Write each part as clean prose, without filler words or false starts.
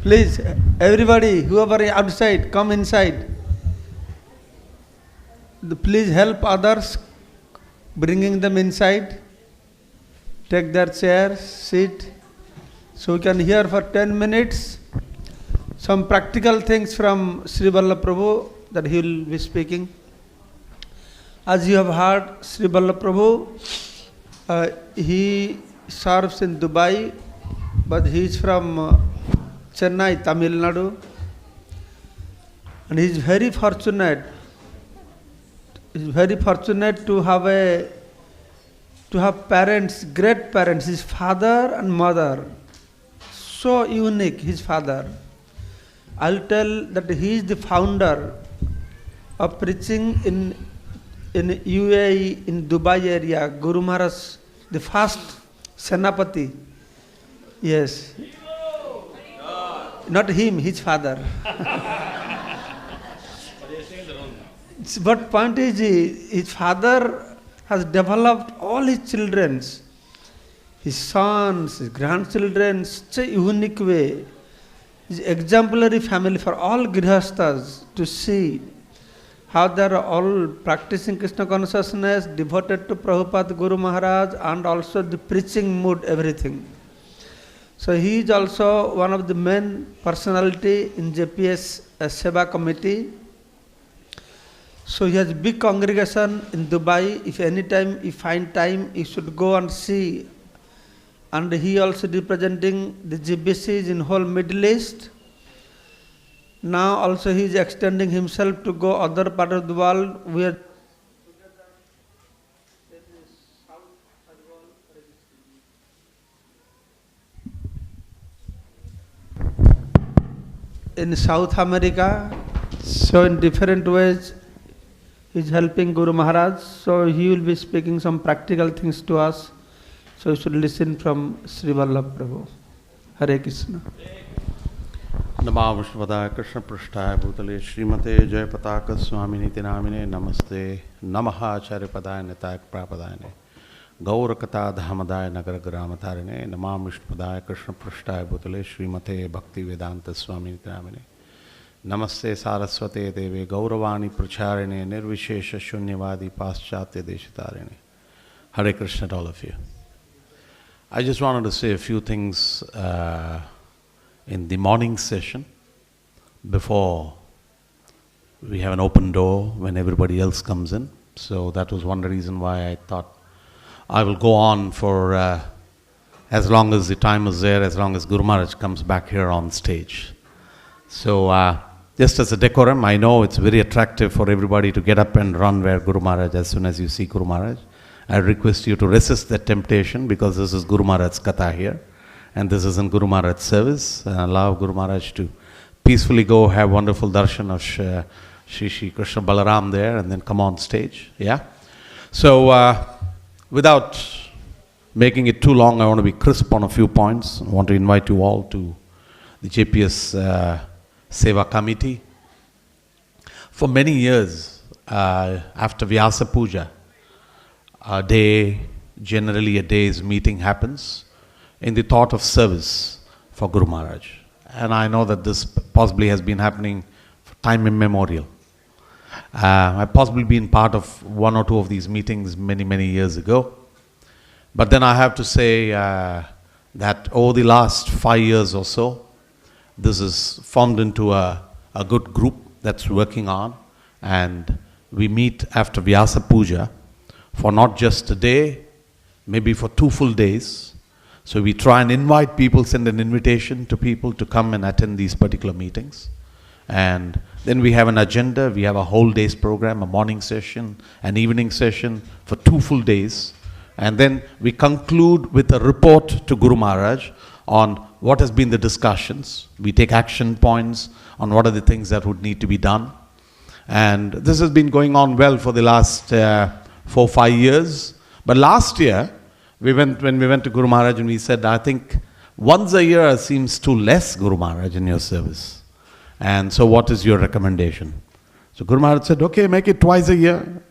Please, everybody, whoever is outside, come inside. Please help others, bringing them inside. Take their chair, sit. So we can hear for 10 minutes some practical things from Sri Vallabha Prabhu that he will be speaking. As you have heard, Sri Vallabha Prabhu, he serves in Dubai, but he is from Chennai, Tamil Nadu, and he is very fortunate. He is very fortunate to have parents, great parents, his father and mother. So unique, his father. I'll tell that he is the founder of preaching in UAE, in Dubai area, Guru Maharaj, the first Senapati. Yes. Not him, his father. But point is, his father has developed all his children, his sons, his grandchildren, such a unique way. His exemplary family for all grihasthas to see how they are all practicing Krishna consciousness, devoted to Prabhupada Guru Maharaj, and also the preaching mood, everything. So he is also one of the main personality in JPS Seva committee. So he has big congregation in Dubai. If any time you find time, you should go and see. And he also representing the GBCs in whole Middle East. Now also he is extending himself to go other part of the world where in South America. So in different ways he is helping Guru Maharaj. So he will be speaking some practical things to us. So you should listen from Sri Vallabha Prabhu. Hare Krishna. Namo Vishwadaya Krishna Prasthaya Bhutale Srimate Jayapataka Swami Niti Namine Namaste Namaha Acharya Padaya Nitayak Prapadayane Gaurakata Dhamadaya Nagar Gramatarine Namo Vishwadaya Krishna Prasthaya Bhutale Srimate Bhakti Vedanta Swami Niti Namine Namaste Saraswate Deve Gauravani Pracharine Nirvishesha Shunyavadi Paschatya Deshitarine. Hare Krishna to all of you. I just wanted to say a few things in the morning session before we have an open door when everybody else comes in. So that was one reason why I thought I will go on for as long as the time is there, as long as Guru Maharaj comes back here on stage. So just as a decorum, I know it's very attractive for everybody to get up and run where Guru Maharaj as soon as you see Guru Maharaj. I request you to resist that temptation because this is Guru Maharaj's katha here. And this is in Guru Maharaj's service. And allow Guru Maharaj to peacefully go have wonderful darshan of Shri Krishna Balaram there and then come on stage. Yeah? So, without making it too long, I want to be crisp on a few points. I want to invite you all to the JPS Seva Committee. For many years, after Vyasa Puja, generally a day's meeting happens in the thought of service for Guru Maharaj. And I know that this possibly has been happening for time immemorial. I've possibly been part of one or two of these meetings many, many years ago. But then I have to say that over the last 5 years or so, this is formed into a good group that's working on. And we meet after Vyasa Puja for not just a day, maybe for 2 full days. So we try and invite people, send an invitation to people to come and attend these particular meetings. And then we have an agenda, we have a whole day's program, a morning session, an evening session for 2 full days. And then we conclude with a report to Guru Maharaj on what has been the discussions. We take action points on what are the things that would need to be done. And this has been going on well for the last 4-5 years. But last year, when we went to Guru Maharaj and we said, I think once a year seems too less, Guru Maharaj, in your service. And so what is your recommendation? So Guru Maharaj said, okay, make it twice a year.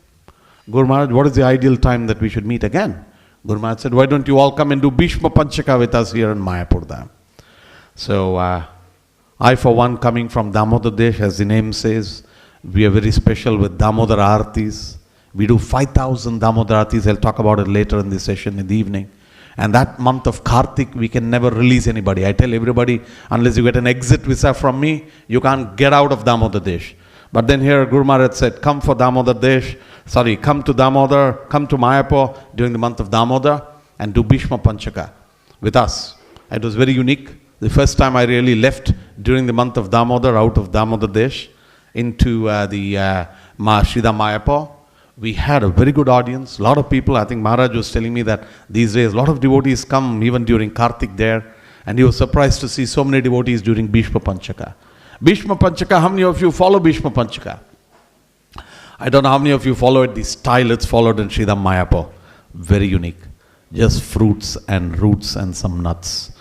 Guru Maharaj, what is the ideal time that we should meet again? Guru Maharaj said, why don't you all come and do Bhishma Panchaka with us here in Mayapur Dham? So I, for one, coming from Damodar Desh, as the name says, we are very special with Damodar Aartis. We do 5,000 Damodar Aartis. I'll talk about it later in the session in the evening. And that month of Kartik, we can never release anybody. I tell everybody, unless you get an exit visa from me, you can't get out of Damodar Desh. But then here Guru Maharaj said, come for Damodar Desh, come to Damodar, come to Mayapur during the month of Damodar and do Bhishma Panchaka with us. It was very unique. The first time I really left during the month of Damodar, out of Damodar Desh, into the Sridham Mayapur. We had a very good audience, a lot of people. I think Maharaj was telling me that these days a lot of devotees come even during Kartik there, and he was surprised to see so many devotees during Bhishma Panchaka. Bhishma Panchaka, how many of you follow Bhishma Panchaka? I don't know how many of you follow it, the style it's followed in Sridham Mayapur. Very unique. Just fruits and roots and some nuts.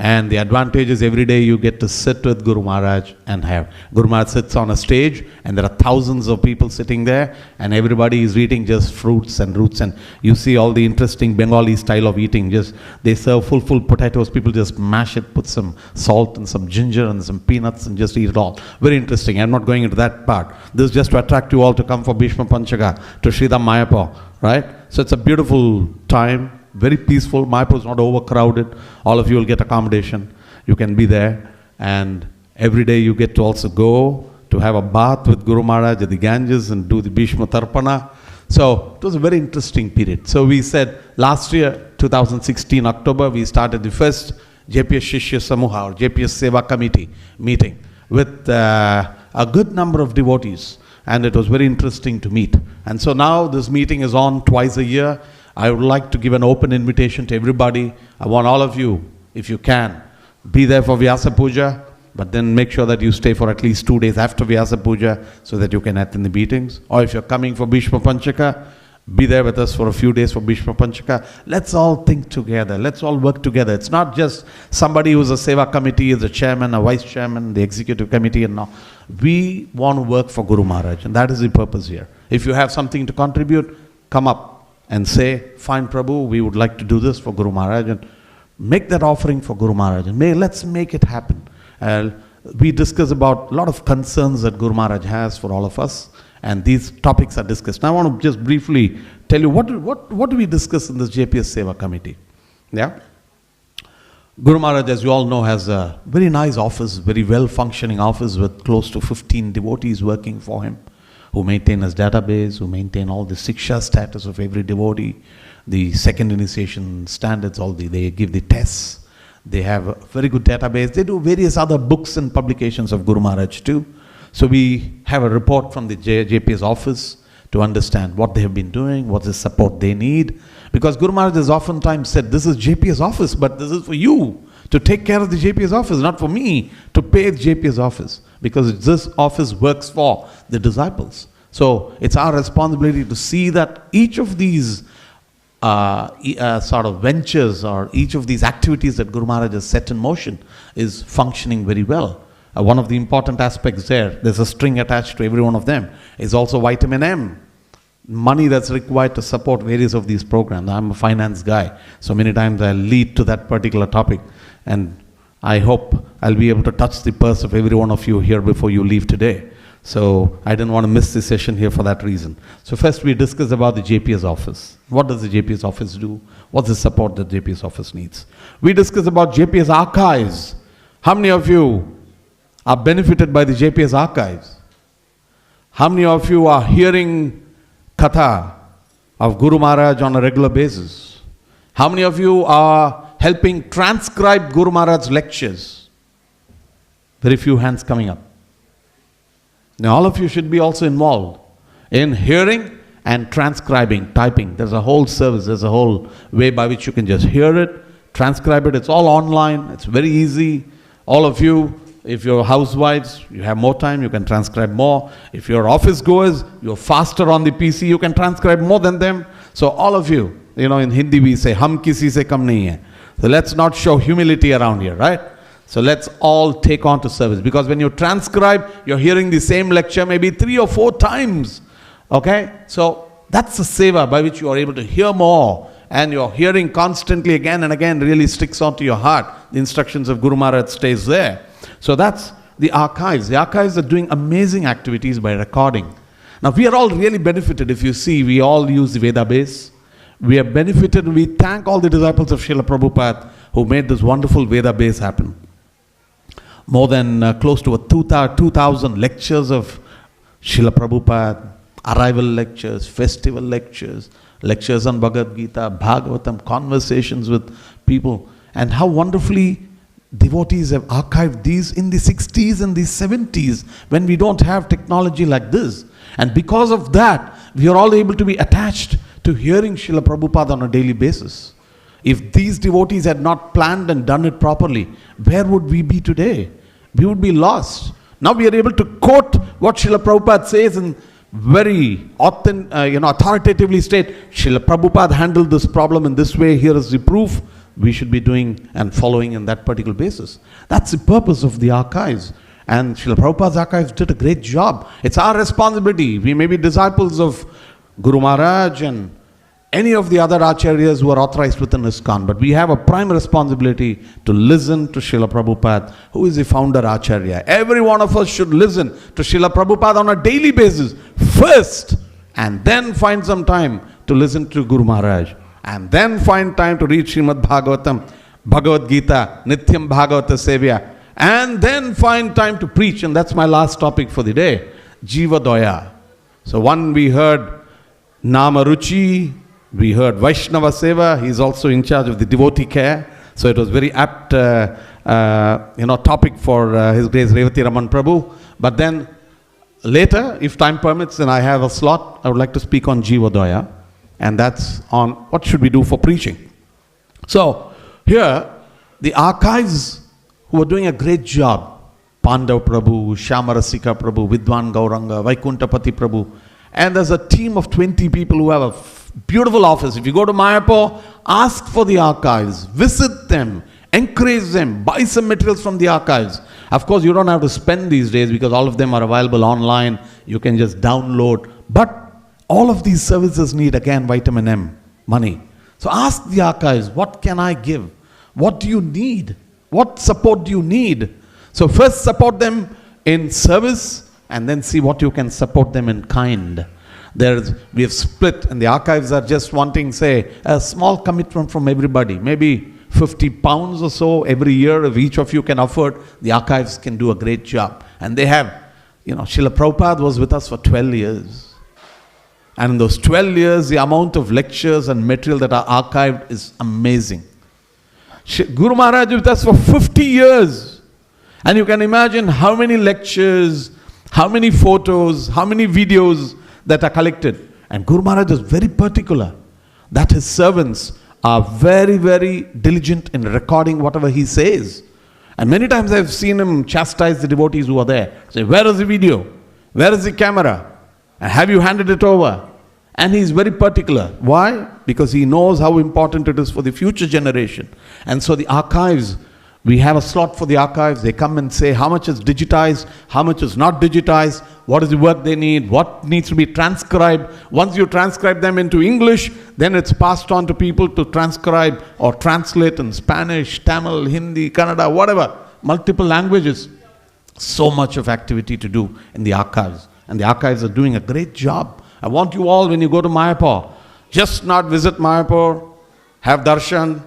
And the advantage is every day you get to sit with Guru Maharaj and have. Guru Maharaj sits on a stage and there are thousands of people sitting there and everybody is eating just fruits and roots. And you see all the interesting Bengali style of eating. Just they serve full potatoes. People just mash it, put some salt and some ginger and some peanuts and just eat it all. Very interesting. I'm not going into that part. This is just to attract you all to come for Bhishma Panchaka to Sridham Mayapur. Right? So it's a beautiful time. Very peaceful. Mayapur is not overcrowded. All of you will get accommodation. You can be there. And every day you get to also go to have a bath with Guru Maharaj at the Ganges and do the Bhishma Tarpana. So it was a very interesting period. So we said last year, 2016 October, we started the first JPS Shishya Samuha or JPS Seva Committee meeting with a good number of devotees. And it was very interesting to meet. And so now this meeting is on twice a year. I would like to give an open invitation to everybody. I want all of you, if you can, be there for Vyasa Puja, but then make sure that you stay for at least 2 days after Vyasa Puja so that you can attend the meetings. Or if you're coming for Bhishma Panchaka, be there with us for a few days for Bhishma Panchaka. Let's all think together. Let's all work together. It's not just somebody who's a Seva committee, is a chairman, a vice chairman, the executive committee and all. We want to work for Guru Maharaj and that is the purpose here. If you have something to contribute, come up and say, fine Prabhu, we would like to do this for Guru Maharaj and make that offering for Guru Maharaj and let's make it happen. We discuss about a lot of concerns that Guru Maharaj has for all of us and these topics are discussed. Now I want to just briefly tell you what do we discuss in this JPS Seva Committee. Yeah? Guru Maharaj, as you all know, has a very nice office, very well functioning office with close to 15 devotees working for him, who maintain his database, who maintain all the Siksha status of every devotee, the second initiation standards, they give the tests. They have a very good database. They do various other books and publications of Guru Maharaj too. So we have a report from the JPS office to understand what they have been doing, what the support they need. Because Guru Maharaj has oftentimes said, this is JPS office, but this is for you to take care of the JPS office, not for me to pay the JPS office. Because this office works for the disciples. So it's our responsibility to see that each of these sort of ventures or each of these activities that Guru Maharaj has set in motion is functioning very well. One of the important aspects there's a string attached to every one of them, is also vitamin M. Money that's required to support various of these programs. I'm a finance guy, so many times I lead to that particular topic. And I hope I'll be able to touch the purse of every one of you here before you leave today. So I didn't want to miss this session here for that reason. So first we discuss about the JPS office. What does the JPS office do? What's the support that JPS office needs? We discuss about JPS archives. How many of you are benefited by the JPS archives? How many of you are hearing Katha of Guru Maharaj on a regular basis? How many of you are helping transcribe Guru Maharaj's lectures? Very few hands coming up. Now all of you should be also involved in hearing and transcribing, typing. There's a whole service, there's a whole way by which you can just hear it, transcribe it. It's all online, it's very easy. All of you, if you're housewives, you have more time, you can transcribe more. If you're office goers, you're faster on the PC, you can transcribe more than them. So all of you, in Hindi we say, hum kisi se kam nahi hai. So let's not show humility around here, right? So let's all take on to service. Because when you transcribe, you're hearing the same lecture maybe 3 or 4 times. Okay? So that's a seva by which you are able to hear more. And your hearing constantly again and again really sticks onto your heart. The instructions of Guru Maharaj stays there. So that's the archives. The archives are doing amazing activities by recording. Now, we are all really benefited. If you see, we all use the Vedabase. We are benefited, and we thank all the disciples of Srila Prabhupada who made this wonderful Vedabase happen. More than close to 2,000 lectures of Srila Prabhupada, arrival lectures, festival lectures, lectures on Bhagavad Gita, Bhagavatam, conversations with people, and how wonderfully devotees have archived these in the 60s and the 70s when we don't have technology like this. And because of that, we are all able to be attached to hearing Srila Prabhupada on a daily basis. If these devotees had not planned and done it properly, where would we be today? We would be lost. Now we are able to quote what Srila Prabhupada says and very authoritatively state, Srila Prabhupada handled this problem in this way, here is the proof. We should be doing and following in that particular basis. That's the purpose of the archives. And Srila Prabhupada's archives did a great job. It's our responsibility. We may be disciples of Guru Maharaj and any of the other acharyas who are authorized within ISKCON, but we have a prime responsibility to listen to Srila Prabhupada, who is the founder acharya. Every one of us should listen to Srila Prabhupada on a daily basis first, and then find some time to listen to Guru Maharaj, and then find time to read Srimad Bhagavatam, Bhagavad Gita, Nityam Bhagavata Sevya, and then find time to preach. And that's my last topic for the day, Jiva Daya. So one, we heard Nama Ruchi, we heard Vaishnava Seva. He's also in charge of the devotee care. So it was very apt topic for His Grace Revati Raman Prabhu. But then later, if time permits and I have a slot, I would like to speak on Jiva Daya. And that's on what should we do for preaching. So here, the archives who are doing a great job, Pandav Prabhu, Shyamarasika Prabhu, Vidwan Gauranga, Vaikuntapati Prabhu, and there's a team of 20 people who have a beautiful office. If you go to Mayapur, ask for the archives, visit them, encourage them, buy some materials from the archives. Of course, you don't have to spend these days because all of them are available online. You can just download. But all of these services need, again, vitamin M, money. So ask the archives, what can I give? What do you need? What support do you need? So first support them in service and then see what you can support them in kind. We have split, and the archives are just wanting, say, a small commitment from everybody. Maybe 50 pounds or so every year. If each of you can afford, the archives can do a great job. And they have, Srila Prabhupada was with us for 12 years. And in those 12 years, the amount of lectures and material that are archived is amazing. Guru Maharaj was with us for 50 years. And you can imagine how many lectures, how many photos, how many videos that are collected. And Guru Maharaj is very particular that his servants are very, very diligent in recording whatever he says. And many times I've seen him chastise the devotees who are there. Say, where is the video? Where is the camera? And have you handed it over? And he's very particular. Why? Because he knows how important it is for the future generation. And so the archives, we have a slot for the archives. They come and say how much is digitized, how much is not digitized, what is the work they need, what needs to be transcribed. Once you transcribe them into English, then it's passed on to people to transcribe or translate in Spanish, Tamil, Hindi, Kannada, whatever, multiple languages. So much of activity to do in the archives. And the archives are doing a great job. I want you all, when you go to Mayapur, just not visit Mayapur, have darshan,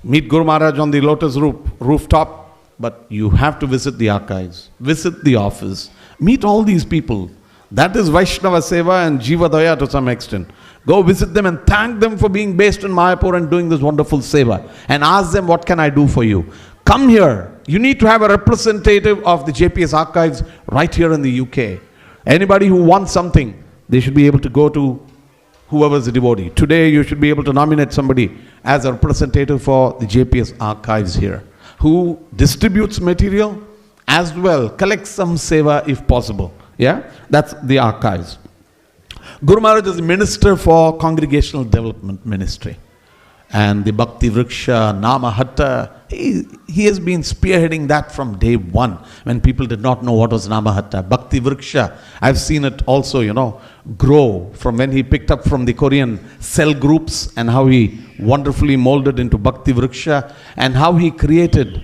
meet Guru Maharaj on the lotus rooftop, but you have to visit the archives, visit the office, meet all these people. That is Vaishnava Seva and Jiva Daya to some extent. Go visit them and thank them for being based in Mayapur and doing this wonderful Seva. And ask them, what can I do for you? Come here. You need to have a representative of the JPS archives right here in the UK. Anybody who wants something, they should be able to go to whoever's the devotee. Today you should be able to nominate somebody as a representative for the JPS archives here, who distributes material as well, collects some seva if possible. Yeah, that's the archives. Guru Maharaj is the minister for Congregational Development Ministry. And the Bhakti Vriksha, Nama Hatta, he has been spearheading that from day one, when people did not know what was Nama Hatta. Bhakti Vriksha, I've seen it also, grow from when he picked up from the Korean cell groups and how he wonderfully molded into Bhakti Vriksha and how he created,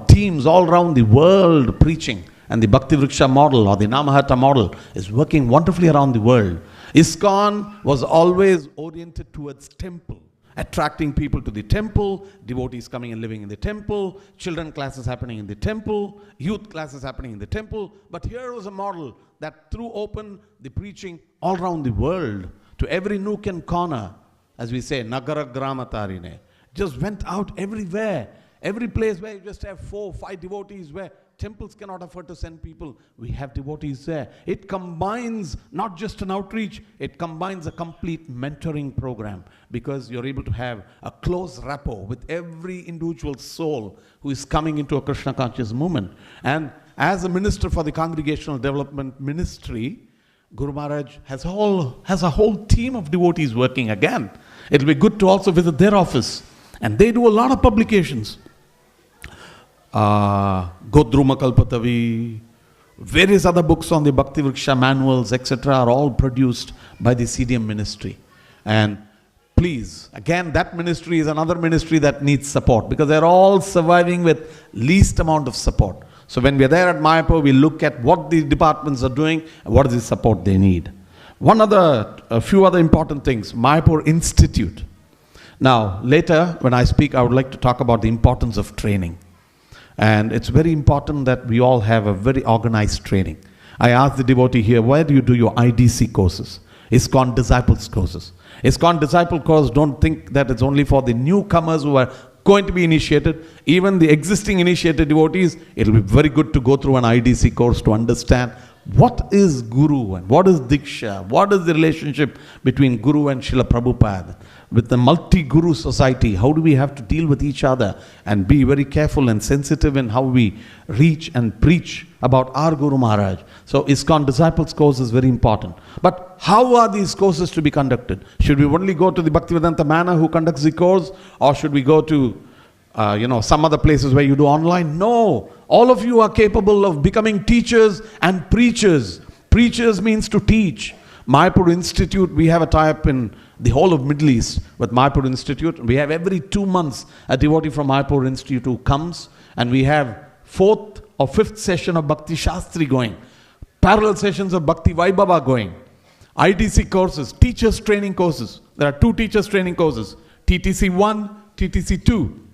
teams all around the world preaching. And the Bhakti Vriksha model or the Namahata model is working wonderfully around the world. ISKCON was always oriented towards temple, attracting people to the temple, devotees coming and living in the temple, children classes happening in the temple, youth classes happening in the temple. But here was a model that threw open the preaching all around the world to every nook and corner, as we say, Nagara Gramatarine. Just went out everywhere, every place where you just have 4 or 5 devotees, where temples cannot afford to send people, we have devotees there. It combines not just an outreach, it combines a complete mentoring program, because you're able to have a close rapport with every individual soul who is coming into a Krishna conscious movement. And as a minister for the Congregational Development Ministry, Guru Maharaj has a whole team of devotees working again. It'll be good to also visit their office. And they do a lot of publications. Godruma Kalpatavi, various other books on the Bhakti Vriksha manuals, etc. are all produced by the CDM ministry. And please, again, that ministry is another ministry that needs support, because they're all surviving with least amount of support. So when we're there at Mayapur, we look at what the departments are doing and what is the support they need. A few other important things. Mayapur Institute. Now, later when I speak, I would like to talk about the importance of training. And it's very important that we all have a very organized training. I asked the devotee here, where do you do your IDC courses? ISKCON Disciples courses. ISKCON Disciple course, don't think that it's only for the newcomers who are going to be initiated. Even the existing initiated devotees, it'll be very good to go through an IDC course to understand what is Guru and what is Diksha, what is the relationship between Guru and Srila Prabhupada. With the multi-Guru society, how do we have to deal with each other and be very careful and sensitive in how we reach and preach about our Guru Maharaj. So ISKCON Disciples course is very important. But how are these courses to be conducted? Should we only go to the Bhaktivedanta Manor who conducts the course, or should we go to some other places where you do online? No. All of you are capable of becoming teachers and preachers. Preachers means to teach. Mayapur Institute, we have a tie-up in the whole of Middle East with Mayapur Institute. We have every 2 months a devotee from Mayapur Institute who comes, and we have 4th or 5th session of Bhakti Shastri going, parallel sessions of Bhakti Vaibhava going, IDC courses, teachers training courses. There are 2 teachers training courses, TTC 1, TTC 2.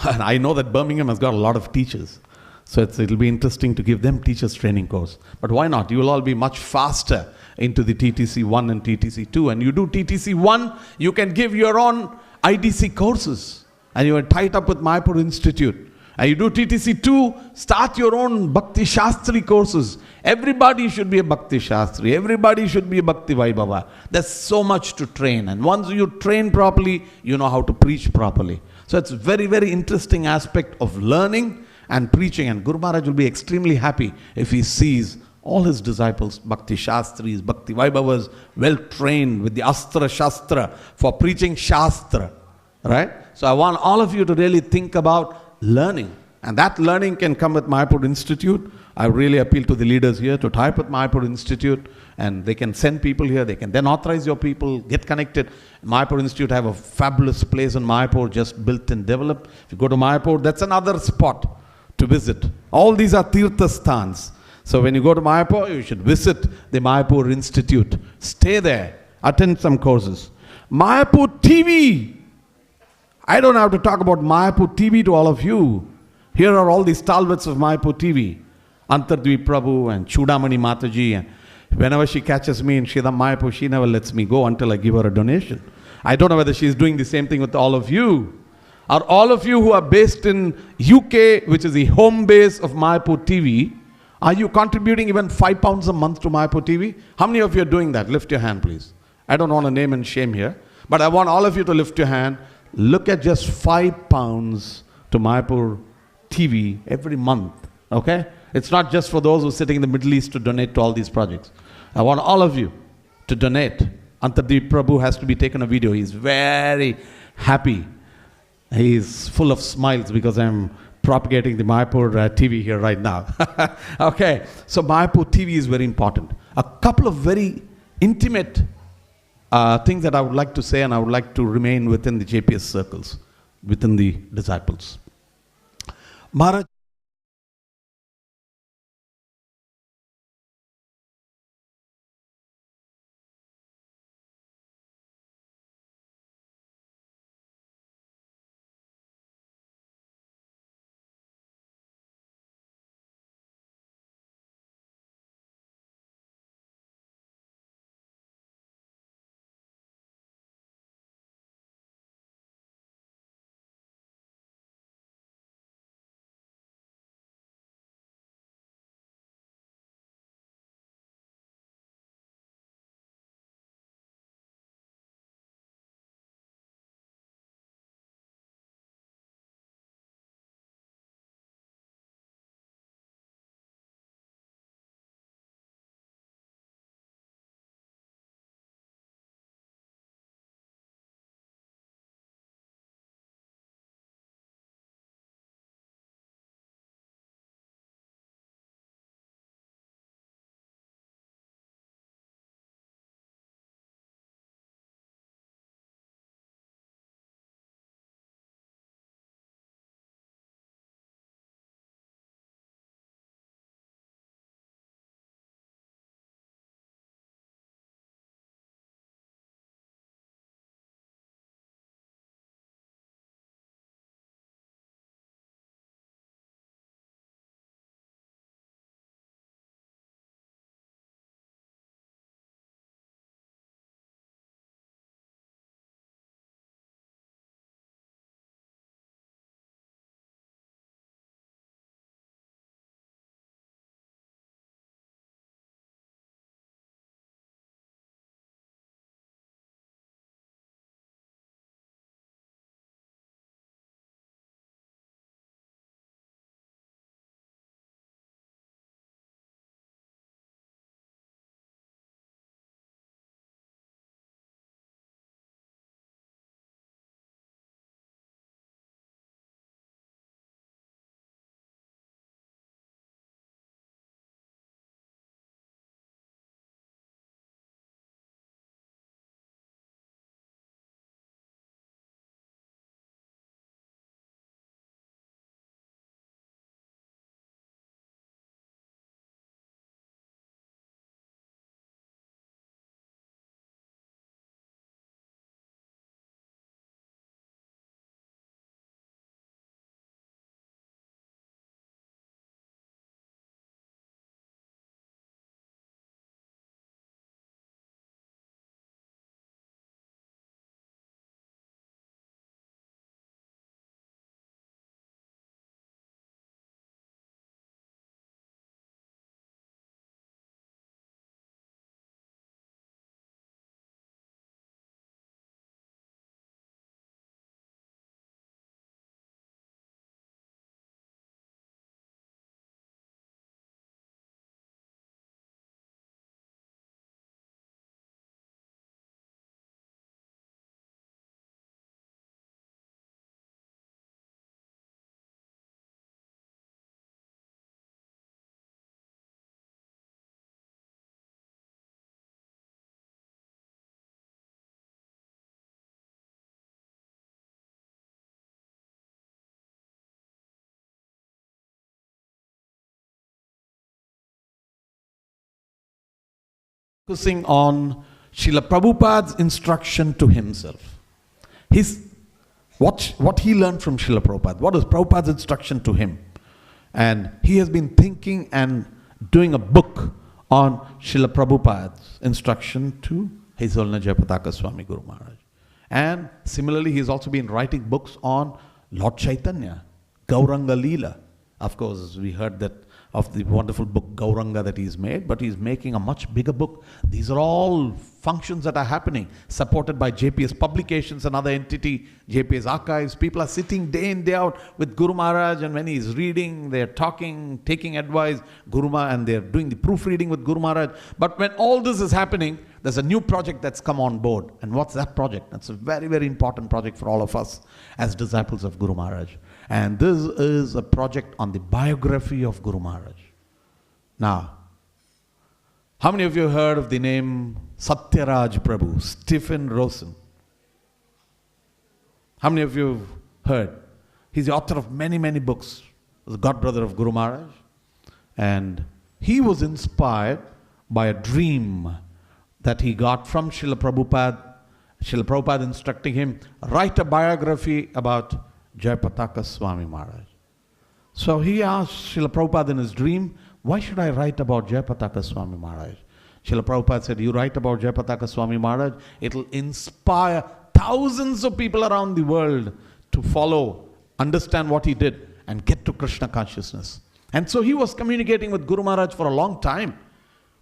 And I know that Birmingham has got a lot of teachers. So it'll be interesting to give them teachers training course. But why not? You will all be much faster into the TTC 1 and TTC 2. And you do TTC 1, you can give your own IDC courses. And you are tied up with Mayapur Institute. And you do TTC 2, start your own Bhakti Shastri courses. Everybody should be a Bhakti Shastri. Everybody should be a Bhakti Vaibhava. There's so much to train. And once you train properly, you know how to preach properly. So it's very, very interesting aspect of learning and preaching. And Guru Maharaj will be extremely happy if he sees all his disciples, Bhakti Shastris, Bhakti Vaibhavas, well trained with the Astra Shastra for preaching Shastra. Right? So I want all of you to really think about learning. And that learning can come with Mayapur Institute. I really appeal to the leaders here to tie up with Mayapur Institute, and they can send people here. They can then authorize your people, get connected. Mayapur Institute have a fabulous place in Mayapur, just built and developed. If you go to Mayapur, that's another spot to visit. All these are Tirtha Sthans. So when you go to Mayapur, you should visit the Mayapur Institute. Stay there, attend some courses. Mayapur TV. I don't have to talk about Mayapur TV to all of you. Here are all the stalwarts of Mayapur TV. Antardvi Prabhu and Chudamani Mataji. And whenever she catches me in Shridham Mayapur, she never lets me go until I give her a donation. I don't know whether she's doing the same thing with all of you. Are all of you who are based in UK, which is the home base of Mayapur TV, are you contributing even £5 a month to Mayapur TV? How many of you are doing that? Lift your hand, please. I don't want to name and shame here, but I want all of you to lift your hand. Look at just £5 to Mayapur TV every month, okay? It's not just for those who are sitting in the Middle East to donate to all these projects. I want all of you to donate. Antardip Prabhu has to be taken a video. He's very happy. He's full of smiles because I'm propagating the Mayapur TV here right now. Okay, so Mayapur TV is very important. A couple of very intimate things that I would like to say, and I would like to remain within the JPS circles, within the disciples. Maharaj, focusing on Srila Prabhupada's instruction to himself. What he learned from Srila Prabhupada, what is Prabhupada's instruction to him. And he has been thinking and doing a book on Srila Prabhupada's instruction to His Holiness Jayapataka Swami Guru Maharaj. And similarly, he has also been writing books on Lord Chaitanya, Gauranga Leela. Of course, we heard that of the wonderful book Gauranga that he's made, but he's making a much bigger book. These are all functions that are happening, supported by JPS Publications, another entity, JPS Archives. People are sitting day in, day out with Guru Maharaj, and when he's reading, they're talking, taking advice, and they're doing the proofreading with Guru Maharaj. But when all this is happening, there's a new project that's come on board. And what's that project? That's a very, very important project for all of us as disciples of Guru Maharaj. And this is a project on the biography of Guru Maharaj. Now, how many of you heard of the name Satyaraj Prabhu, Stephen Rosen? How many of you have heard? He's the author of many, many books. the godbrother of Guru Maharaj. And he was inspired by a dream that he got from Srila Prabhupada. Srila Prabhupada instructing him, write a biography about Jayapataka Swami Maharaj. So he asked Srila Prabhupada in his dream, why should I write about Jayapataka Swami Maharaj? Srila Prabhupada said, you write about Jayapataka Swami Maharaj, it will inspire thousands of people around the world to follow, understand what he did, and get to Krishna consciousness. And so he was communicating with Guru Maharaj for a long time.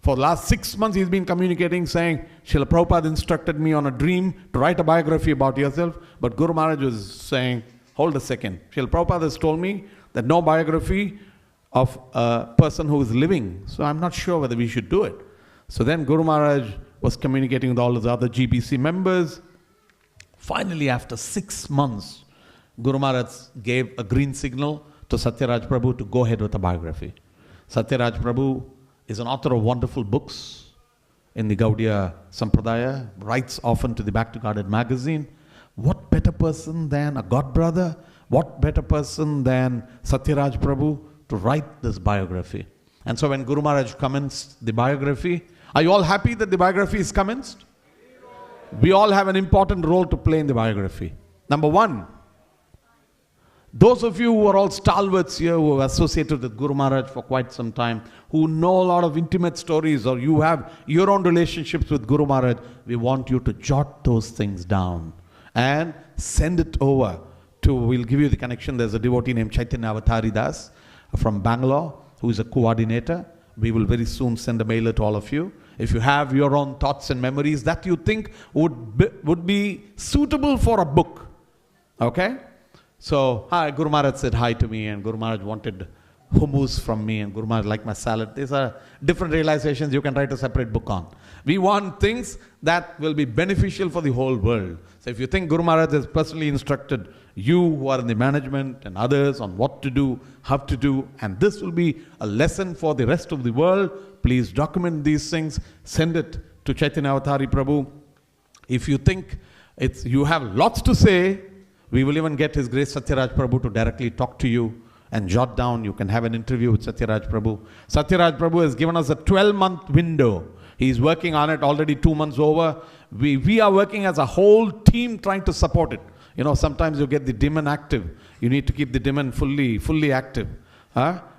For the last 6 months he's been communicating, saying, Srila Prabhupada instructed me on a dream to write a biography about yourself. But Guru Maharaj was saying, hold a second. Srila Prabhupada has told me that no biography of a person who is living. So I'm not sure whether we should do it. So then Guru Maharaj was communicating with all his other GBC members. Finally, after 6 months, Guru Maharaj gave a green signal to Satyaraj Prabhu to go ahead with a biography. Satyaraj Prabhu is an author of wonderful books in the Gaudiya Sampradaya, writes often to the Back to Guarded magazine. What better person than a godbrother? What better person than Satyaraj Prabhu to write this biography? And so when Guru Maharaj commenced the biography, are you all happy that the biography is commenced? We all have an important role to play in the biography. Number one, those of you who are all stalwarts here, who are associated with Guru Maharaj for quite some time, who know a lot of intimate stories, or you have your own relationships with Guru Maharaj, we want you to jot those things down and send it over to, we'll give you the connection. There's a devotee named Chaitanya Avatari Das from Bangalore, who is a coordinator. We will very soon send a mailer to all of you. If you have your own thoughts and memories that you think would be suitable for a book, okay? So, hi, Guru Maharaj said hi to me, and Guru Maharaj wanted hummus from me, and Guru Maharaj liked my salad. These are different realizations you can write a separate book on. We want things that will be beneficial for the whole world. So if you think Guru Maharaj has personally instructed you who are in the management and others on what to do, how to do, and this will be a lesson for the rest of the world, please document these things, send it to Chaitanya Avatari Prabhu. If you think you have lots to say, we will even get His Grace Satyaraj Prabhu to directly talk to you and jot down. You can have an interview with Satyaraj Prabhu. Satyaraj Prabhu has given us a 12-month window. He is working on it, already 2 months over. We are working as a whole team trying to support it. You know, sometimes you get the demon active. You need to keep the demon fully active.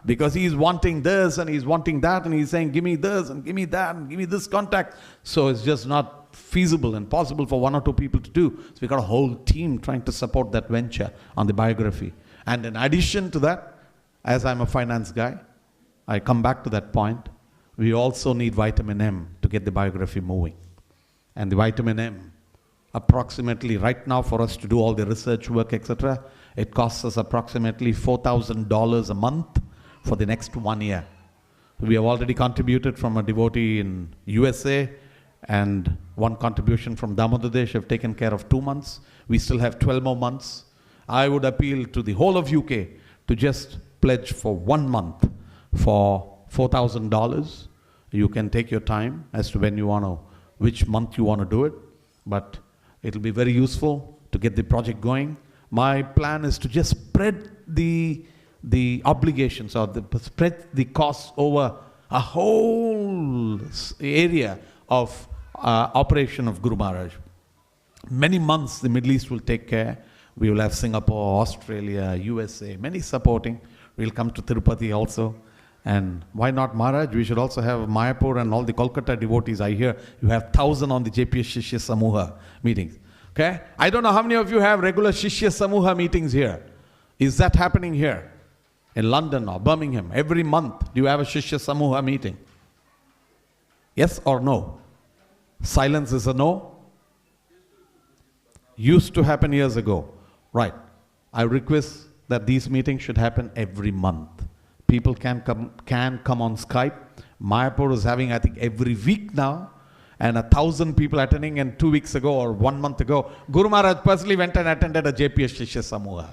Because he is wanting this and he's wanting that, and he's saying, give me this and give me that and give me this contact. So it's just not feasible and possible for 1 or 2 people to do. So we got a whole team trying to support that venture on the biography. And in addition to that, as I'm a finance guy, I come back to that point. We also need vitamin M to get the biography moving. And the vitamin M, approximately right now for us to do all the research work, etc., it costs us approximately $4,000 a month for the next 1 year. We have already contributed from a devotee in USA, and 1 contribution from Damodadesh have taken care of 2 months. We still have 12 more months. I would appeal to the whole of UK to just pledge for 1 month for $4,000. You can take your time as to when you want to, which month you want to do it, but it'll be very useful to get the project going. My plan is to just spread the obligations, or spread the costs over a whole area of operation of Guru Maharaj. Many months the Middle East will take care. We will have Singapore, Australia, USA, many supporting. We'll come to Tirupati also. And why not Maharaj? We should also have Mayapur and all the Kolkata devotees. I hear you have 1,000 on the JPS Shishya Samuha meetings. Okay? I don't know how many of you have regular Shishya Samuha meetings here. Is that happening here? In London or Birmingham? Every month, do you have a Shishya Samuha meeting? Yes or no? Silence is a no? Used to happen years ago. Right. I request that these meetings should happen every month. People can come on Skype. Mayapur is having, I think, every week now, and 1,000 people attending. And 2 weeks ago or 1 month ago, Guru Maharaj personally went and attended a JPS Shishya Samuha.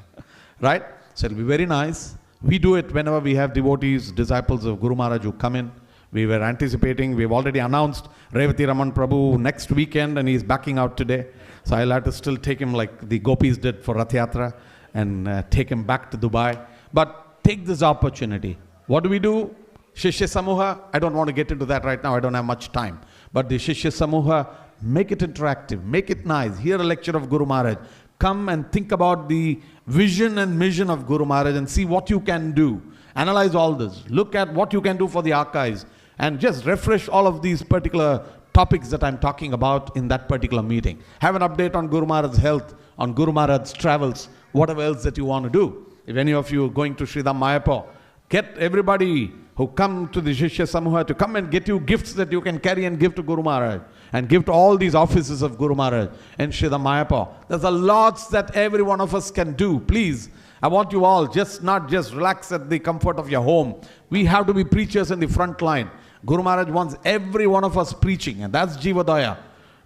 Right? So it'll be very nice. We do it whenever we have devotees, disciples of Guru Maharaj who come in. We were anticipating, we've already announced Revati Raman Prabhu next weekend, and he's backing out today. So I'll have to still take him like the gopis did for Rath Yatra and take him back to Dubai. But take this opportunity. What do we do? Shishya Samuha, I don't want to get into that right now, I don't have much time. But the Shishya Samuha, make it interactive, make it nice. Hear a lecture of Guru Maharaj. Come and think about the vision and mission of Guru Maharaj and see what you can do. Analyze all this. Look at what you can do for the archives and just refresh all of these particular topics that I'm talking about in that particular meeting. Have an update on Guru Maharaj's health, on Guru Maharaj's travels, whatever else that you want to do. If any of you are going to Sridham Mayapur, get everybody who come to the Shishya Samuha to come and get you gifts that you can carry and give to Guru Maharaj and give to all these offices of Guru Maharaj in Sridham Mayapur. There's a lots that every one of us can do. Please, I want you all not just relax at the comfort of your home. We have to be preachers in the front line. Guru Maharaj wants every one of us preaching, and that's Jivadaya.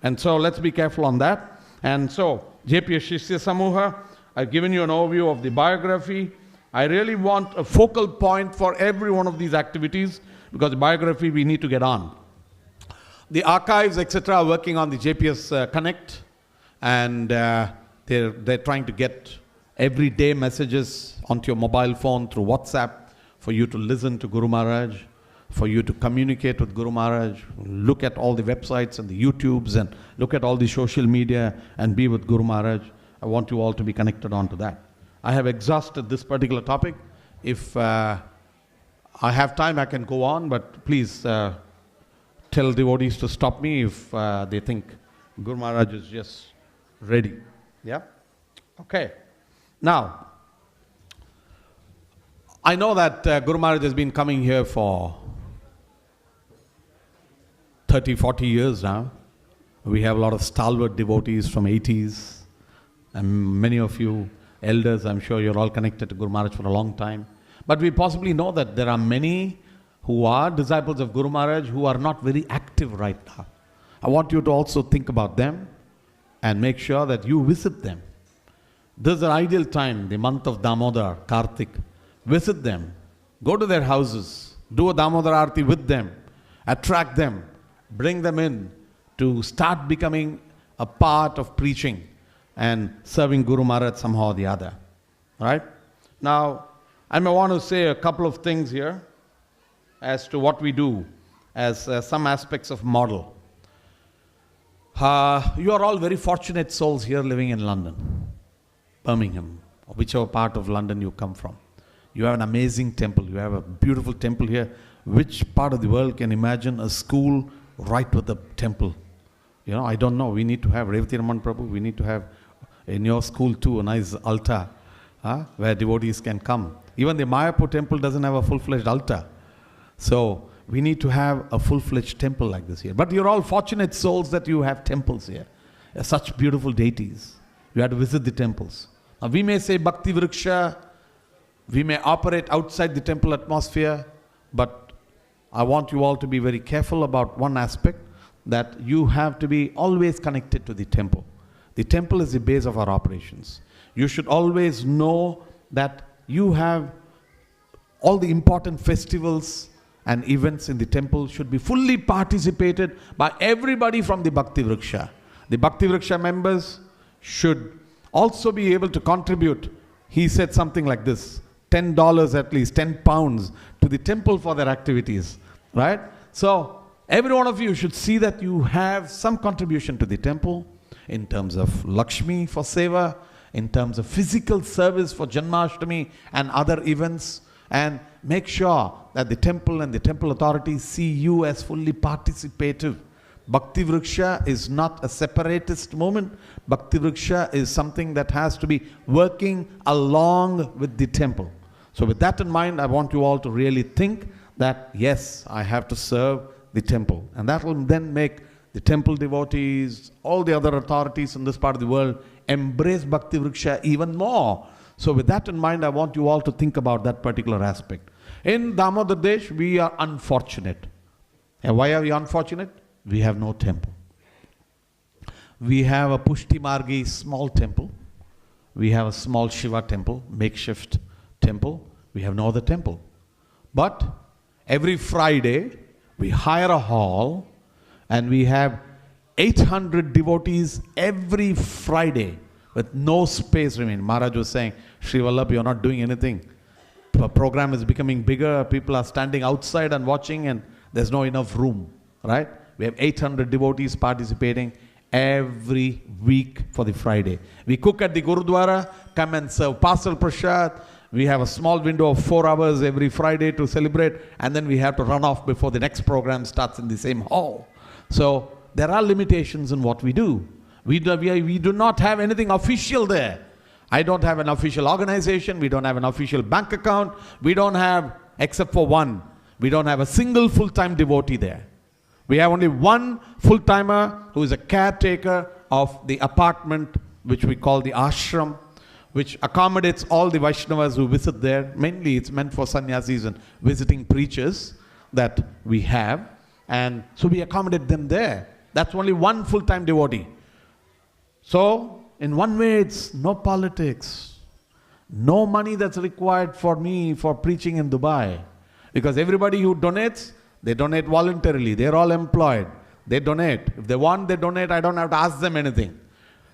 And so let's be careful on that. And so, JP Shishya Samuha, I've given you an overview of the biography. I really want a focal point for every one of these activities because the biography we need to get on. The archives, etc., are working on the JPS Connect, and they're trying to get everyday messages onto your mobile phone through WhatsApp for you to listen to Guru Maharaj, for you to communicate with Guru Maharaj, look at all the websites and the YouTubes and look at all the social media and be with Guru Maharaj. I want you all to be connected onto that. I have exhausted this particular topic. If I have time, I can go on, but please tell devotees to stop me if they think Guru Maharaj is just ready. Yeah? Okay. Now, I know that Guru Maharaj has been coming here for 30, 40 years now. We have a lot of stalwart devotees from 80s, and many of you elders, I'm sure you're all connected to Guru Maharaj for a long time. But we possibly know that there are many who are disciples of Guru Maharaj who are not very active right now. I want you to also think about them and make sure that you visit them. This is an ideal time, the month of Damodar, Kartik. Visit them, go to their houses, do a Damodar Aarti with them, attract them, bring them in to start becoming a part of preaching and serving Guru Maharaj somehow or the other. Right? Now, I may want to say a couple of things here as to what we do as some aspects of model. You are all very fortunate souls here living in London, Birmingham, or whichever part of London you come from. You have an amazing temple. You have a beautiful temple here. Which part of the world can imagine a school right with the temple? You know, I don't know. We need to have Revati Raman Prabhu. We need to have in your school too a nice altar where devotees can come. Even the Mayapur temple doesn't have a full-fledged altar. So we need to have a full-fledged temple like this here. But you're all fortunate souls that you have temples here. Such beautiful deities. You have to visit the temples. Now we may say Bhakti Vriksha, we may operate outside the temple atmosphere, but I want you all to be very careful about one aspect, that you have to be always connected to the temple. The temple is the base of our operations. You should always know that you have all the important festivals and events in the temple should be fully participated by everybody from the Bhakti Vriksha. The Bhakti Vriksha members should also be able to contribute. He said something like this, $10 at least, 10 pounds to the temple for their activities, right? So every one of you should see that you have some contribution to the temple in terms of Lakshmi for Seva, in terms of physical service for Janmashtami and other events, and make sure that the temple and the temple authorities see you as fully participative. Bhakti Vriksha is not a separatist movement. Bhakti Vriksha is something that has to be working along with the temple. So with that in mind, I want you all to really think that, yes, I have to serve the temple. And that will then make the temple devotees, all the other authorities in this part of the world, embrace Bhakti Vriksha even more. So with that in mind, I want you all to think about that particular aspect. In Damodar Desh, we are unfortunate. And why are we unfortunate? We have no temple. We have a Pushti Margi small temple. We have a small Shiva temple, makeshift temple. We have no other temple. But every Friday, we hire a hall and we have 800 devotees every Friday with no space remaining. Maharaj was saying, Sri Vallabha, you're not doing anything. program is becoming bigger. People are standing outside and watching, and there's no enough room, right? We have 800 devotees participating every week for the Friday. We cook at the Gurudwara, come and serve parcel prasad. We have a small window of 4 hours every Friday to celebrate, and then we have to run off before the next program starts in the same hall. So there are limitations in what we do. We do not have anything official there. I don't have an official organization. We don't have an official bank account. We don't have, except for one, we don't have a single full-time devotee there. We have only one full-timer who is a caretaker of the apartment which we call the ashram, which accommodates all the Vaishnavas who visit there. Mainly it's meant for sannyasis and visiting preachers that we have. And so we accommodate them there. That's only one full-time devotee. So, in one way it's no politics. No money that's required for me for preaching in Dubai. Because everybody who donates, they donate voluntarily. They're all employed. They donate. If they want, they donate. I don't have to ask them anything.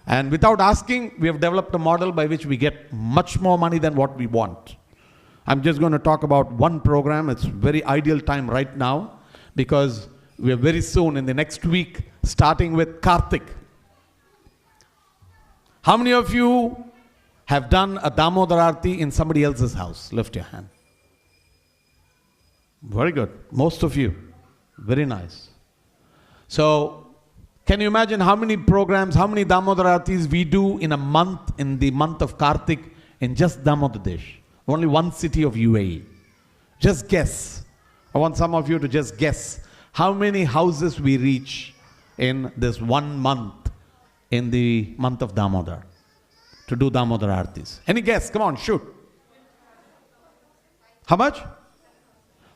And without asking, we have developed a model by which we get much more money than what we want. I'm just going to talk about one program. It's very ideal time right now because we are very soon in the next week starting with Kartik. How many of you have done a Damodar Arati in somebody else's house? Lift your hand. Very good. Most of you. Very nice. So, can you imagine how many programs, how many Damodar Aratis we do in a month, in the month of Kartik, in just Damodar Desh? Only one city of UAE. Just guess. I want some of you to just guess how many houses we reach in this 1 month, in the month of Damodar, to do Damodar Aratis. Any guess? Come on, shoot. How much?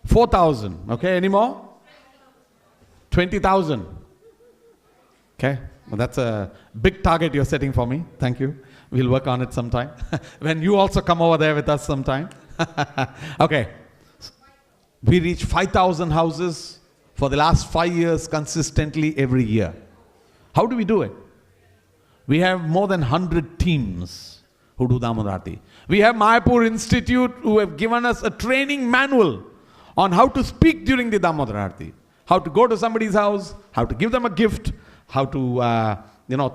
4,000. Okay, any more? 20,000. Okay, well, that's a big target you're setting for me. Thank you. We'll work on it sometime. When you also come over there with us sometime. Okay. We reach 5,000 houses for the last 5 years consistently every year. How do we do it? We have more than 100 teams who do Damodar Arati. We have Mayapur Institute who have given us a training manual on how to speak during the Damodar Arati. How to go to somebody's house, how to give them a gift, how to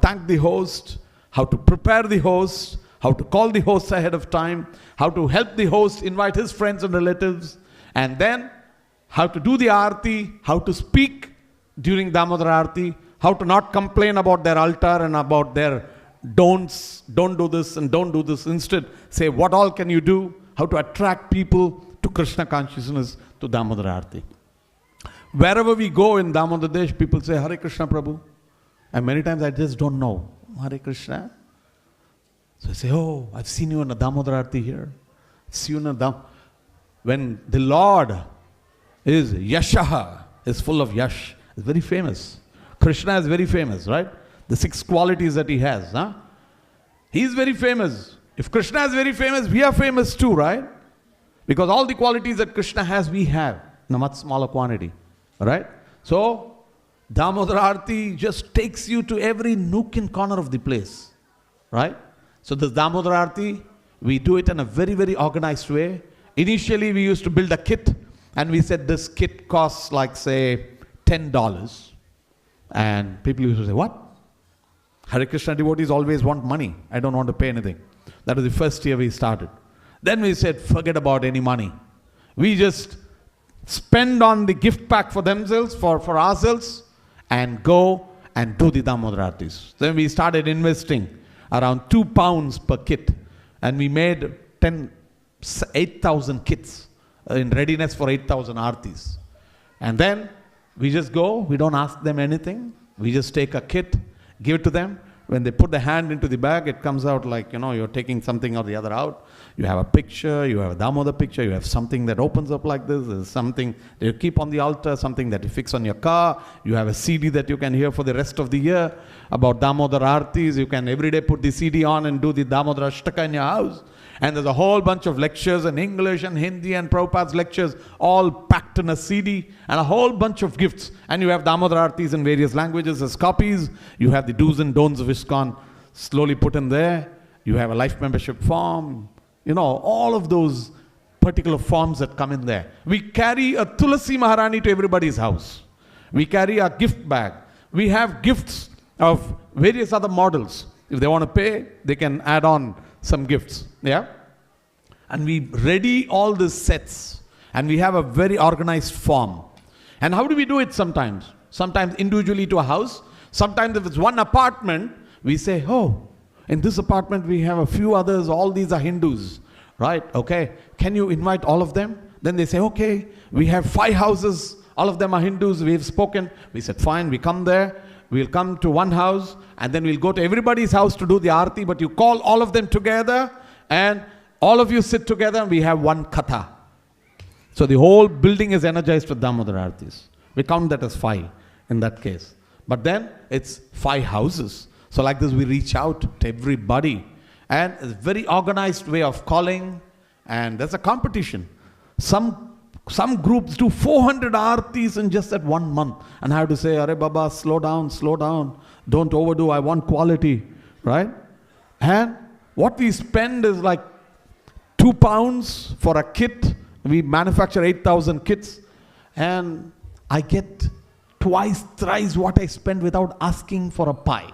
thank the host, how to prepare the host, how to call the host ahead of time, how to help the host invite his friends and relatives, and then how to do the Arati, how to speak during Damodar Arati, how to not complain about their altar and about their don't do this and don't do this. Instead, say what all can you do, how to attract people to Krishna consciousness to Damodar Arati. Wherever we go in Damodar Desh, people say, Hare Krishna Prabhu. And many times I just don't know. Hare Krishna. So I say, oh, I've seen you in a Damodar Arati here. See you in a when the Lord is Yashaha, is full of Yash, is very famous. Krishna is very famous, right? The 6 qualities that he has. Huh? He is very famous. If Krishna is very famous, we are famous too, right? Because all the qualities that Krishna has, we have in a much smaller quantity. Right? So, Damodar Arati just takes you to every nook and corner of the place. Right? So, this Damodar Arati, we do it in a very, very organized way. Initially, we used to build a kit, and we said this kit costs like, say, $10. And people used to say, what? Hare Krishna devotees always want money. I don't want to pay anything. That was the first year we started. Then we said, forget about any money. We just spend on the gift pack for themselves, for ourselves, and go and do the Damodar Aratis. Then we started investing around £2 per kit, and we made 8,000 kits in readiness for 8,000 Aratis. And then we just go, we don't ask them anything, we just take a kit, give it to them. When they put the hand into the bag, it comes out like, you're taking something or the other out. You have a picture, you have a Damodar picture, you have something that opens up like this, there's something that you keep on the altar, something that you fix on your car, you have a CD that you can hear for the rest of the year about Damodar Aratis. You can every day put the CD on and do the Damodar Ashtaka in your house. And there's a whole bunch of lectures in English and Hindi and Prabhupada's lectures all packed in a CD and a whole bunch of gifts. And you have Damodar Aratis in various languages as copies. You have the do's and don'ts of ISKCON slowly put in there. You have a life membership form. All of those particular forms that come in there. We carry a Tulasi Maharani to everybody's house. We carry a gift bag. We have gifts of various other models. If they want to pay, they can add on some gifts. Yeah? And we ready all these sets. And we have a very organized form. And how do we do it sometimes? Sometimes individually to a house. Sometimes if it's one apartment, we say, oh, in this apartment we have a few others, all these are Hindus, right? Okay, can you invite all of them? Then they say, okay, we have 5 houses, all of them are Hindus, we've spoken. We said, fine, we come there, we'll come to one house, and then we'll go to everybody's house to do the arati, but you call all of them together, and all of you sit together, and we have one katha. So the whole building is energized with Damodar Aartis. We count that as 5 in that case. But then it's 5 houses. So like this we reach out to everybody. And it's a very organized way of calling. And there's a competition. Some groups do 400 Aartis in just that 1 month. And I have to say, Are Baba, slow down. Don't overdo, I want quality. Right? And what we spend is like 2 pounds for a kit. We manufacture 8,000 kits, and I get twice, thrice what I spend without asking for a pie.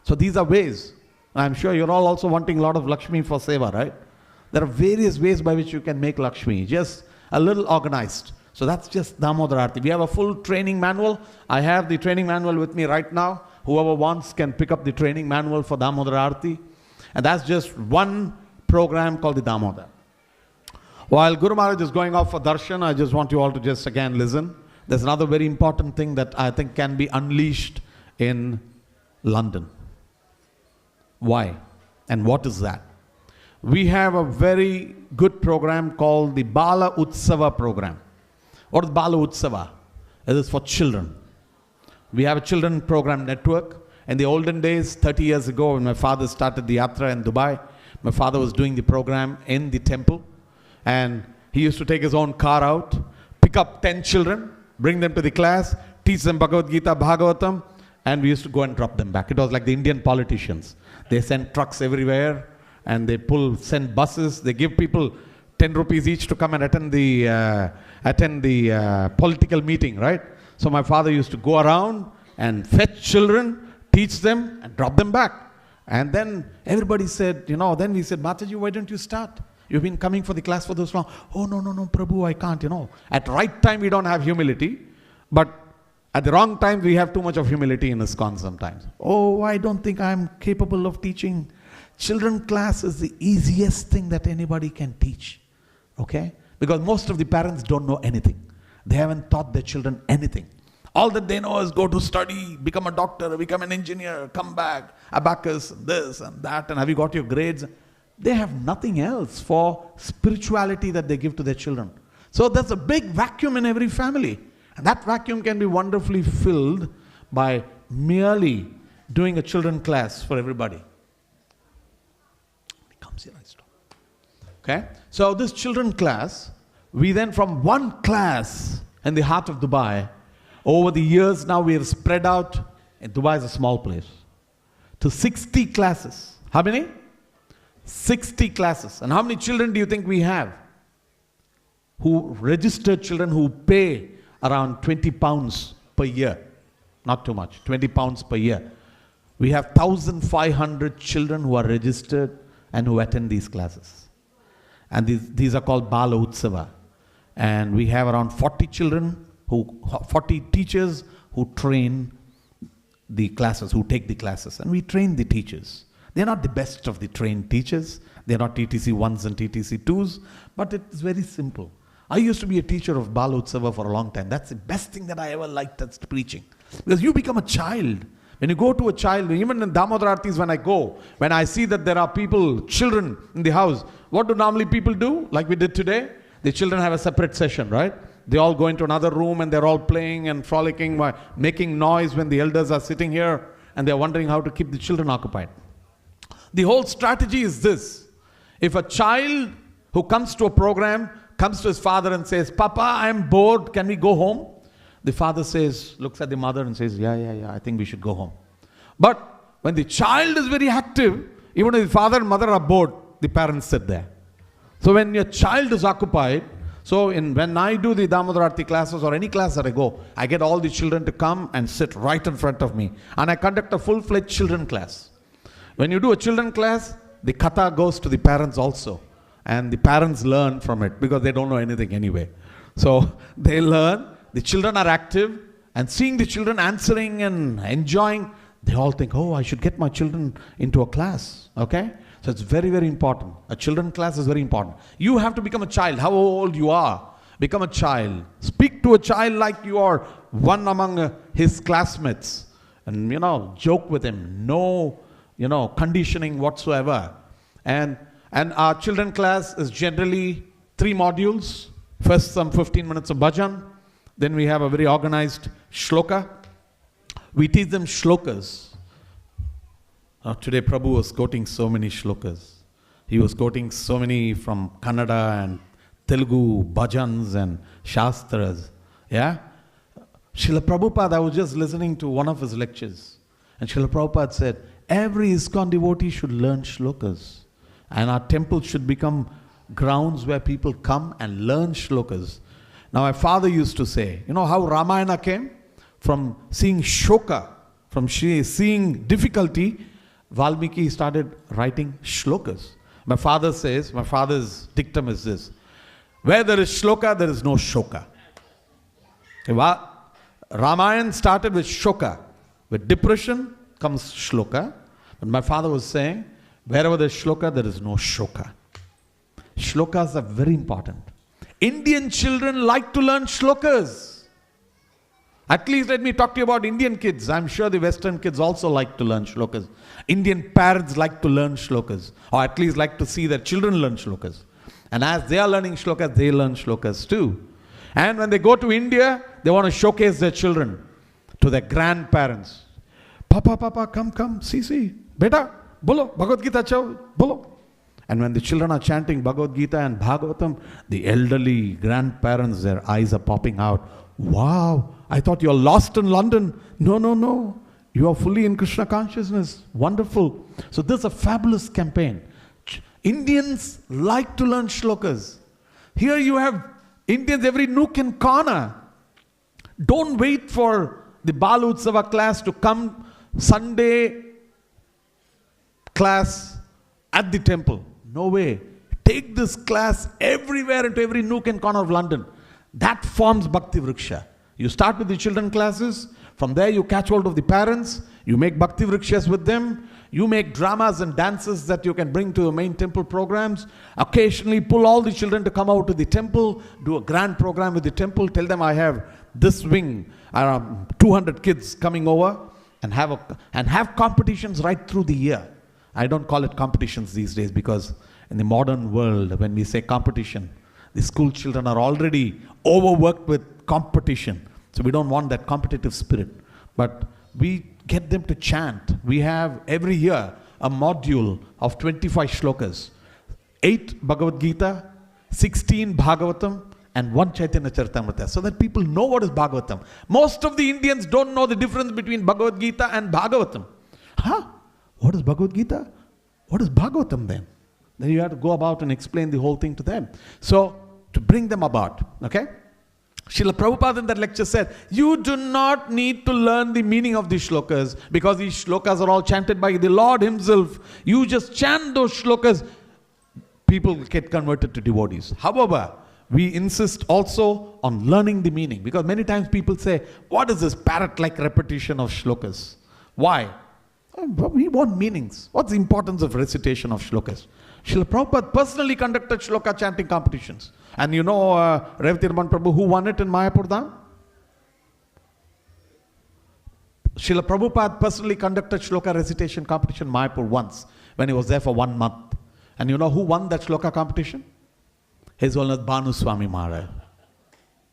So these are ways. I'm sure you're all also wanting a lot of Lakshmi for Seva, right? There are various ways by which you can make Lakshmi, just a little organized. So that's just Damodar Aarti. We have a full training manual. I have the training manual with me right now. Whoever wants can pick up the training manual for Damodar Aarti. And that's just one program called the Damodar. While Guru Maharaj is going off for darshan, I just want you all to just again listen. There's another very important thing that I think can be unleashed in London. Why? And what is that? We have a very good program called the Bala Utsava program. What is Bala Utsava? It is for children. We have a children program network. In the olden days, 30 years ago, when my father started the Yatra in Dubai, my father was doing the program in the temple. And he used to take his own car out, pick up 10 children, bring them to the class, teach them Bhagavad Gita, Bhagavatam, and we used to go and drop them back. It was like the Indian politicians. They send trucks everywhere, and they send buses. They give people 10 rupees each to come and attend the political meeting, right? So my father used to go around and fetch children, teach them, and drop them back. And then everybody said, then we said, Mataji, why don't you start? You've been coming for the class for this long. Oh, no, Prabhu, I can't, At right time, we don't have humility. But at the wrong time, we have too much of humility in ISKCON sometimes. Oh, I don't think I'm capable of teaching. Children class is the easiest thing that anybody can teach. Okay? Because most of the parents don't know anything. They haven't taught their children anything. All that they know is go to study, become a doctor, become an engineer, come back, abacus, this and that, and have you got your grades? They have nothing else for spirituality that they give to their children. So there's a big vacuum in every family. And that vacuum can be wonderfully filled by merely doing a children class for everybody. It comes here, I stop. Okay? So this children class, we then from one class in the heart of Dubai, over the years now we have spread out, and Dubai is a small place, to 60 classes. How many? 60 classes. And how many children do you think we have? Who registered children who pay around 20 pounds per year. Not too much, 20 pounds per year. We have 1,500 children who are registered and who attend these classes. And these are called Bala Utsava. And we have around 40 teachers who train the classes, who take the classes. And we train the teachers. They're not the best of the trained teachers. They're not TTC 1s and TTC 2s, but it's very simple. I used to be a teacher of Bala Utsava for a long time. That's the best thing that I ever liked, that's preaching. Because you become a child. When you go to a child, even in Damodar Aartis when I see that there are children in the house, what do normally people do? Like we did today, the children have a separate session, right? They all go into another room and they're all playing and frolicking, making noise when the elders are sitting here and they're wondering how to keep the children occupied. The whole strategy is this. If a child who comes to a program comes to his father and says, Papa, I'm bored, can we go home? The father looks at the mother and says, yeah, I think we should go home. But when the child is very active, even if the father and mother are bored, the parents sit there. So when your child is occupied, when I do the Damodararti classes or any class that I go, I get all the children to come and sit right in front of me. And I conduct a full-fledged children class. When you do a children class, the katha goes to the parents also. And the parents learn from it because they don't know anything anyway. So they learn, the children are active, and seeing the children answering and enjoying, they all think, oh, I should get my children into a class. Okay? So it's very, very important. A children class is very important. You have to become a child. How old you are, become a child. Speak to a child like you are one among his classmates. And, joke with him. No, conditioning whatsoever. And our children class is generally 3 modules. First, some 15 minutes of bhajan. Then we have a very organized shloka. We teach them shlokas. Today Prabhu was quoting so many shlokas. He was quoting so many from Kannada and Telugu, bhajans and shastras. Yeah? Srila Prabhupada, I was just listening to one of his lectures. And Srila Prabhupada said, every ISKCON devotee should learn shlokas. And our temple should become grounds where people come and learn shlokas. Now my father used to say, how Ramayana came? From seeing shoka, from seeing difficulty, Valmiki started writing shlokas. My father's dictum is this: where there is shloka, there is no shoka. Ramayana started with shoka. With depression comes shloka. But my father was saying, wherever there is shloka, there is no shoka. Shlokas are very important. Indian children like to learn shlokas. At least let me talk to you about Indian kids. I'm sure the Western kids also like to learn shlokas. Indian parents like to learn shlokas, or at least like to see their children learn shlokas. And as they are learning shlokas, they learn shlokas too. And when they go to India, they want to showcase their children to their grandparents. Papa, come, see. Beta, bolo, Bhagavad Gita chao, bolo. And when the children are chanting Bhagavad Gita and Bhagavatam, the elderly grandparents, their eyes are popping out. Wow, I thought you're lost in London. No. You are fully in Krishna consciousness. Wonderful. So this is a fabulous campaign. Indians like to learn shlokas. Here you have Indians every nook and corner. Don't wait for the Bal Utsava class to come Sunday class at the temple. No way. Take this class everywhere into every nook and corner of London. That forms Bhakti Vriksha. You start with the children classes. From there you catch hold of the parents. You make Bhakti Vrikshas with them. You make dramas and dances that you can bring to the main temple programs. Occasionally pull all the children to come out to the temple. Do a grand program with the temple. Tell them I have this wing. 200 kids coming over. And have competitions right through the year. I don't call it competitions these days because in the modern world, when we say competition, the school children are already overworked with competition. So we don't want that competitive spirit. But we get them to chant. We have every year a module of 25 shlokas. 8 Bhagavad Gita, 16 Bhagavatam, and 1 Chaitanya Charitamrita. So that people know what is Bhagavatam. Most of the Indians don't know the difference between Bhagavad Gita and Bhagavatam. What is Bhagavad Gita? What is Bhagavatam then? Then you have to go about and explain the whole thing to them. So, to bring them about, okay? Srila Prabhupada in that lecture said, you do not need to learn the meaning of these shlokas because these shlokas are all chanted by the Lord Himself. You just chant those shlokas, people get converted to devotees. However, we insist also on learning the meaning because many times people say, what is this parrot-like repetition of shlokas? Why? We want meanings. What's the importance of recitation of shlokas? Srila Prabhupada personally conducted shloka chanting competitions. And you know Revati Raman Prabhu, who won it in Mayapur Dham? Srila Prabhupada personally conducted shloka recitation competition in Mayapur once when he was there for 1 month. And you know who won that shloka competition? His Holiness Bhanu Swami Maharaj.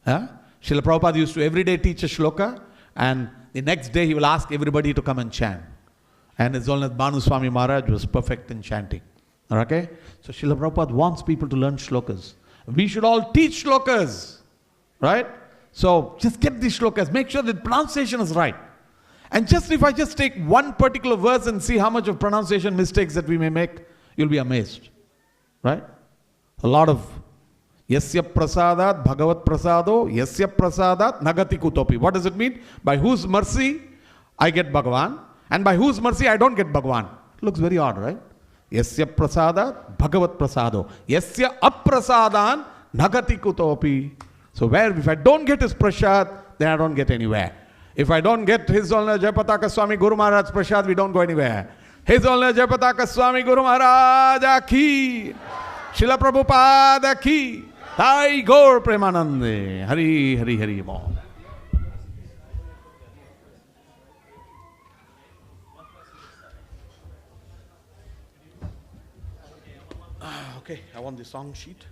Yeah? Srila Prabhupada used to every day teach a shloka and the next day he will ask everybody to come and chant. And His Holiness Bhanu Swami Maharaj was perfect in chanting. Okay? So Srila Prabhupada wants people to learn shlokas. We should all teach shlokas. Right? So just get these shlokas. Make sure the pronunciation is right. And just if I just take one particular verse and see how much of pronunciation mistakes that we may make, you'll be amazed. Right? A lot of Yasya prasadat bhagavat prasado yasya prasadat nagati kutopi. What does it mean? By whose mercy I get Bhagavan, and by whose mercy I don't get Bhagavan. Looks very odd, right? Yasya prasadat bhagavat prasado yasya aprasadan nagati kutopi. So where if I don't get his prasad, then I don't get anywhere. If I don't get His Holiness Jayapataka Swami Guru Maharaj prasad, we don't go anywhere. His Holiness Jayapataka Swami Guru Maharaj ki, Srila Prabhupada ki, Thai Gaur Premanande, Hari Hari Hari Mo. Okay, I want the song sheet.